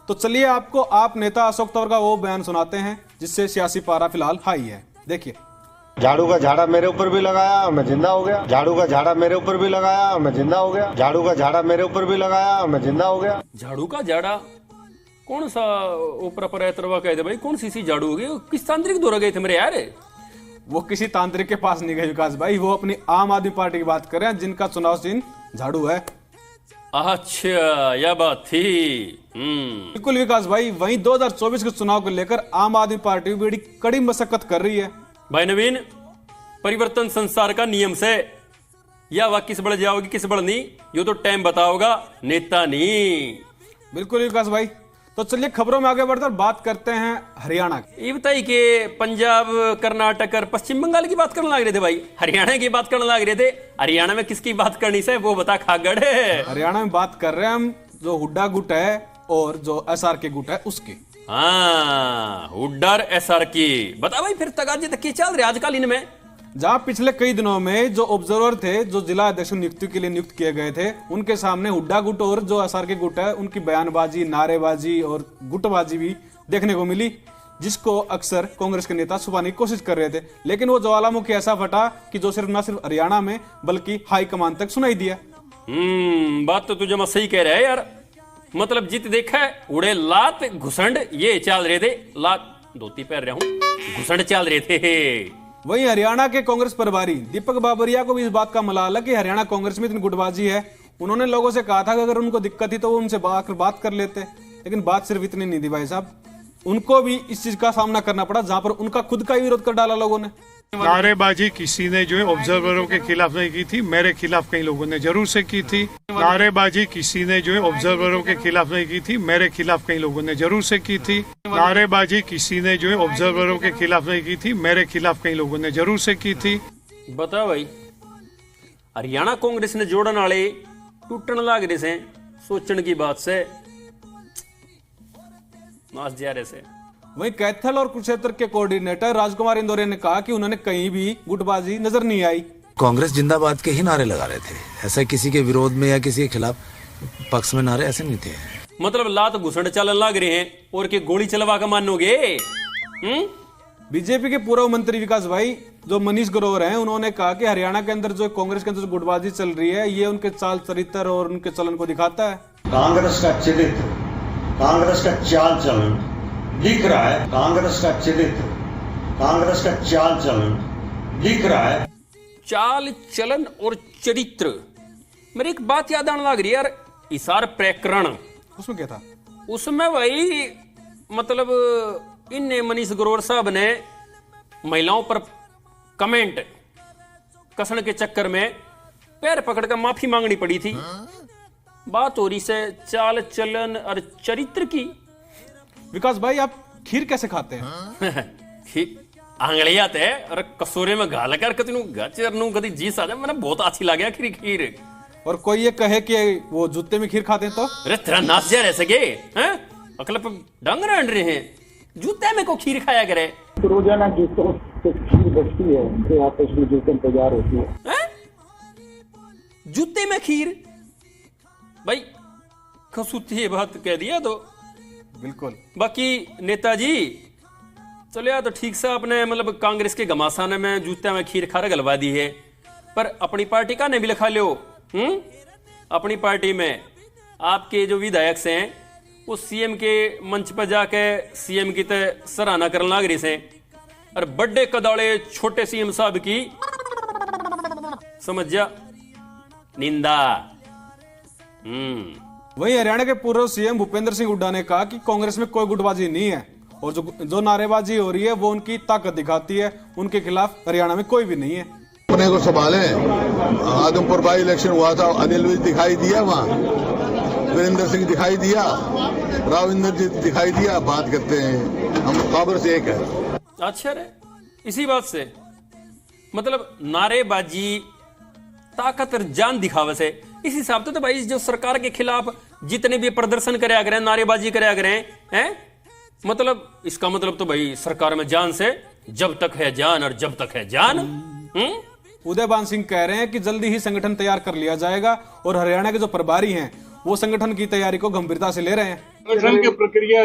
तो चलिए आपको आप नेता अशोक तंवर का वो बयान सुनाते हैं जिससे सियासी पारा फिलहाल हाई है। देखिए। झाड़ू का झाड़ा मेरे ऊपर भी लगाया, मैं जिंदा हो गया। झाड़ू का झाड़ा मेरे ऊपर भी लगाया, मैं जिंदा हो गया। झाड़ू का झाड़ा मेरे ऊपर भी लगाया, मैं जिंदा हो गया। झाड़ू का झाड़ा कौन सा ऊपर पर तरवा कहते भाई, कौन सी झाड़ू होगी? किस तांत्रिक दौरा गए थे मेरे यार? वो किसी तांत्रिक के पास नहीं गए विकास भाई, वो अपनी आम आदमी पार्टी की बात कर रहे हैं जिनका चुनाव चिन्ह झाड़ू है। अच्छा यह बात थी। बिल्कुल विकास भाई, वहीं 2024 के चुनाव को लेकर आम आदमी पार्टी बड़ी कड़ी मशक्कत कर रही है। भाई नवीन, परिवर्तन संसार का नियम से या वह किस बढ़ जाओगी किस बढ़ नहीं, यो तो टाइम बताओगा, नेता नहीं। बिल्कुल विकास भाई, तो चलिए खबरों में आगे बढ़कर बात करते हैं हरियाणा की। ये बताइए कि पंजाब, कर्नाटक और पश्चिम बंगाल की बात करने लग रहे थे भाई, हरियाणा की बात करने लग रहे थे। हरियाणा में किसकी बात करनी से वो बता खागड़ है। हरियाणा में बात कर रहे हैं हम जो हुड्डा गुट है और जो SRK गुट है उसकी। हाँ, हुड्डा SR की बता भाई, फिर तगाजे तक चल रहे आजकल इनमें। जहां पिछले कई दिनों में जो ऑब्जर्वर थे, जो जिला अध्यक्ष नियुक्ति के लिए नियुक्त किए गए थे, उनके सामने हुड्डा गुट और जो SRK गुट है उनकी बयानबाजी, नारेबाजी और गुटबाजी भी देखने को मिली, जिसको अक्सर कांग्रेस के नेता छुपाने की कोशिश कर रहे थे। लेकिन वो ज्वालामुखी ऐसा फटा कि जो सिर्फ न सिर्फ हरियाणा में बल्कि हाईकमान तक सुनाई दिया। बात तो तुझे मैं सही कह रहा है यार। मतलब जित देखा है उड़े लात घुसंड ये चल रहे थे, लात धोती पहन रहा हूं, घुसंड चल रहे थे। वहीं हरियाणा के कांग्रेस प्रभारी दीपक बाबरिया को भी इस बात का मलाल है कि हरियाणा कांग्रेस में इतनी गुटबाजी है। उन्होंने लोगों से कहा था कि अगर उनको दिक्कत थी तो वो उनसे बात कर लेते, लेकिन बात सिर्फ इतनी नहीं थी भाई साहब, उनको भी इस चीज का सामना करना पड़ा जहां पर उनका खुद का ही विरोध कर डाला लोगों ने। नारेबाजी किसी ने जो है ऑब्जर्वरों के खिलाफ नहीं की थी, मेरे खिलाफ कई लोगों ने जरूर से की थी। नारेबाजी किसी ने जो है ऑब्जर्वरों के खिलाफ नहीं की थी, मेरे खिलाफ कई लोगों ने जरूर से की थी। नारेबाजी किसी ने जो है ऑब्जर्वरों के खिलाफ नहीं की थी, मेरे खिलाफ कई लोगों ने जरूर से की थी। बता भाई, हरियाणा कांग्रेस ने जोड़न वाले टूटन लाग रहे से, सोचने की बात से मास जा रहे से। वहीं कैथल और कुरुक्षेत्र के कोऑर्डिनेटर राजकुमार इंदौरे ने कहा कि उन्होंने कहीं भी गुटबाजी नजर नहीं आई। कांग्रेस जिंदाबाद के ही नारे लगा रहे थे, ऐसा किसी के विरोध में या किसी के खिलाफ पक्ष में नारे ऐसे नहीं थे। मतलब लात घुसंड चलन लग रहे हैं और के गोली चलवा का मानोगे? बीजेपी के पूर्व मंत्री विकास भाई जो मनीष ग्रोवर हैं, उन्होंने कहा कि हरियाणा के अंदर जो कांग्रेस के अंदर जो गुटबाजी चल रही है ये उनके चाल चरित्र और उनके चलन को दिखाता है। कांग्रेस का चरित्र, कांग्रेस का चाल चलन दिख रहा है। कांग्रेस का चरित्र, कांग्रेस का चाल चलन दिख रहा है। चाल चलन और चरित्र, मेरी एक बात याद आने लग रही है यार, इसार प्रकरण उसमें क्या था? उसमें भाई मतलब इन मनीष ग्रोवर साहब ने महिलाओं पर कमेंट कसने के चक्कर में पैर पकड़ कर माफी मांगनी पड़ी थी। बात हो रही से चाल चलन और चरित्र की। विकास भाई आप खीर कैसे खाते हैं? आंगलिया थे और कसूरे में घाल कर कभी जी सा मैंने बहुत अच्छी लगे खीर। और कोई ये कहे कि वो जूते में खीर खाते हैं तो? अरे तेरा नाच जा रह सके अकल पर डंग रहे हैं, जूते में को खीर खाया करे। रोजाना जूतों से खीर बचती है तो आपस में जूते तैयार होती है। जूते में खीर भाई खसूती ये बात कह दिया तो बिल्कुल। बाकी नेताजी चलो यार, तो ठीक से आपने मतलब कांग्रेस के घमासाने में जूते में खीर खा गलवा दी है, पर अपनी पार्टी का नहीं भी लिखा लो। अपनी पार्टी में आपके जो विधायक हैं वो सीएम के मंच पर जाके सीएम की तरह सराहना करने लग रही से, और बड़े कदाड़े छोटे सीएम साहब की समझ जा निंदा। वहीं हरियाणा के पूर्व सीएम भूपेंद्र सिंह हुड्डा ने कहा कि कांग्रेस में कोई गुटबाजी नहीं है और जो नारेबाजी हो रही है वो उनकी ताकत दिखाती है, उनके खिलाफ हरियाणा में कोई भी नहीं है। अपने को संभाले। आदमपुर बाई इलेक्शन हुआ था, अनिल विज दिखाई दिया, वहाँ वीरेंद्र सिंह दिखाई दिया, राव इंद्रजीत दिखाई दिया। बात करते हैं हम कांग्रेस एक है। अच्छा रे, इसी बात से मतलब नारेबाजी ताकत और जान दिखावे से इस हिसाब से तो भाई जो सरकार के खिलाफ जितने भी प्रदर्शन कराया करें, नारेबाजी कराया करें हैं, मतलब इसका मतलब तो भाई सरकार में जान से जब तक है जान और जब तक है जान। उदयबान सिंह कह रहे हैं कि जल्दी ही संगठन तैयार कर लिया जाएगा और हरियाणा के जो प्रभारी हैं वो संगठन की तैयारी को गंभीरता से ले रहे हैं। गठन की प्रक्रिया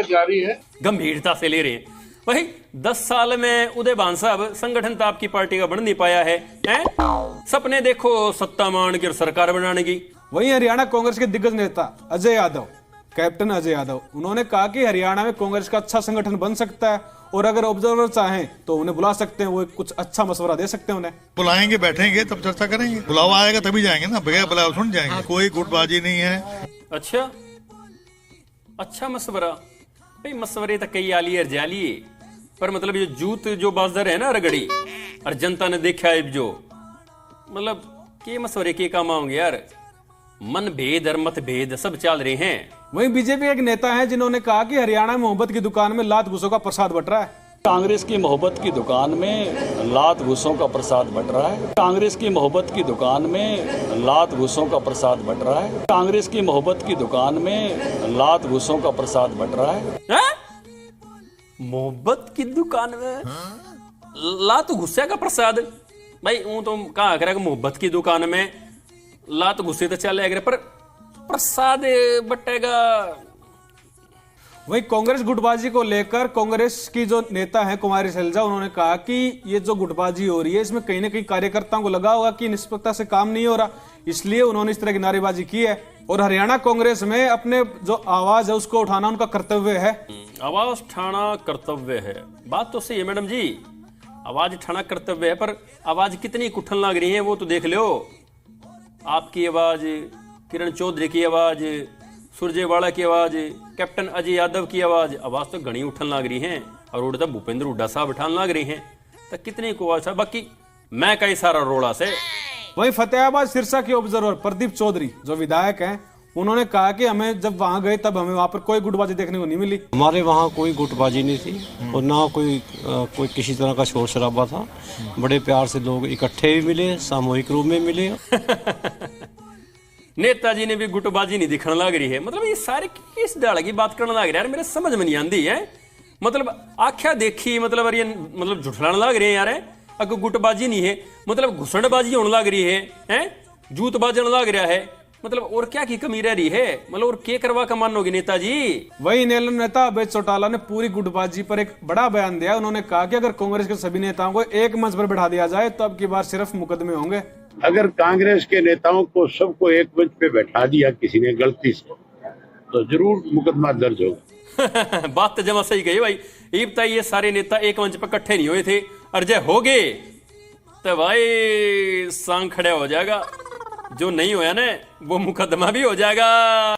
जारी है। गंभीरता से ले रहे हैं। वही 10 साल में उदय भान साहब संगठन तो आपकी पार्टी का बन नहीं पाया है, हैं? सपने देखो सत्ता मान की और सरकार बनाने की। वहीं हरियाणा कांग्रेस के दिग्गज नेता अजय यादव, कैप्टन अजय यादव, उन्होंने कहा कि हरियाणा में कांग्रेस का अच्छा संगठन बन सकता है और अगर ऑब्जर्वर चाहें तो उन्हें बुला सकते हैं, वो कुछ अच्छा मशवरा दे सकते हैं उन्हें। बुलाएंगे, बैठेंगे, तब चर्चा करेंगे। बुलावा आएगा तभी जाएंगे ना, बगैर बुलावा सुन जाएंगे। कोई गुटबाजी नहीं है। अच्छा मशवरा भाई, मशवरे तो कई आली और जाली, पर मतलब ये जूत जो बाजार है ना रगड़ी और जनता ने देखा है जो, मतलब के मशवरे के काम आओगे यार। मन भेद और मतभेद सब चल रहे हैं। वहीं बीजेपी के एक नेता हैं जिन्होंने कहा कि हरियाणा में मोहब्बत की दुकान में लात घूसों का प्रसाद बट रहा है। कांग्रेस की मोहब्बत की दुकान में लात घूसों का प्रसाद बट रहा है। कांग्रेस की मोहब्बत की दुकान में लात घूसों का प्रसाद बट रहा है। कांग्रेस की मोहब्बत की दुकान में लात घूसों का प्रसाद बट रहा है। मोहब्बत की दुकान में लात गुस्से का प्रसाद? भाई वो तो कहा करेगा मोहब्बत की दुकान में लात गुस्से तो चले गए, पर प्रसाद बटेगा। वहीं कांग्रेस गुटबाजी को लेकर कांग्रेस की जो नेता है कुमारी शैलजा, उन्होंने कहा कि ये जो गुटबाजी हो रही है इसमें कहीं ना कहीं कार्यकर्ताओं को लगा होगा कि निष्पक्षता से काम नहीं हो रहा, इसलिए उन्होंने इस तरह की नारेबाजी की है। और हरियाणा कांग्रेस में अपने जो आवाज है उसको उठाना उनका कर्तव्य है। आवाज उठाना कर्तव्य है, बात तो सही है मैडम जी, आवाज उठाना कर्तव्य है, पर आवाज कितनी कुठन लग रही है वो तो देख लो। आपकी आवाज, किरण चौधरी की आवाज, सुरजेवाला की आवाज, कैप्टन अजय यादव की आवाज तो घनी उठन लग रही है, और उड़ता भूपेंद्र हुड्डा साहब उठान लग रही हैं, तो कितनी को आवाज है। बाकी मैं कई सारा रोड़ा से। वहीं फतेहाबाद सिरसा के ऑब्जर्वर प्रदीप चौधरी जो विधायक हैं, उन्होंने कहा कि हमें जब वहां गए तब हमें वहां पर कोई गुटबाजी देखने को नहीं मिली। हमारे वहाँ कोई गुटबाजी नहीं थी और ना कोई किसी तरह का शोर शराबा था। बड़े प्यार से लोग इकट्ठे भी मिले, सामूहिक रूप में मिले। नेताजी ने भी गुटबाजी नहीं दिखने लग रही है। मतलब ये सारे किस डाल की बात करने लग रहे हैं यार, मेरे समझ में नहीं आती है। मतलब आख्या देखी, मतलब ये मतलब झुठलाने लग रहे हैं यार। अगर गुटबाजी नहीं है मतलब घुसड़बाजी होने लग रही है, जूत बाजन लग रहा है, मतलब और क्या की कमी रह रही है, मतलब और क्या करवा का मानोगे नेताजी। वही नेलन नेता अभय चौटाला ने पूरी गुटबाजी पर एक बड़ा बयान दिया। उन्होंने कहा कि अगर कांग्रेस के सभी नेताओं को एक मंच पर बैठा दिया जाए तो अब की बार सिर्फ मुकदमे होंगे। अगर कांग्रेस के नेताओं को सबको एक मंच पे बैठा दिया किसी ने गलती से, तो जरूर मुकदमा दर्ज होगा। बात तो जमा सही कही भाई। ये सारे नेता एक मंच पर इकट्ठे नहीं हुए थे, और जय हो गए तो भाई सांग खड़ा हो जाएगा। जो नहीं होया ना वो मुकदमा भी हो जाएगा।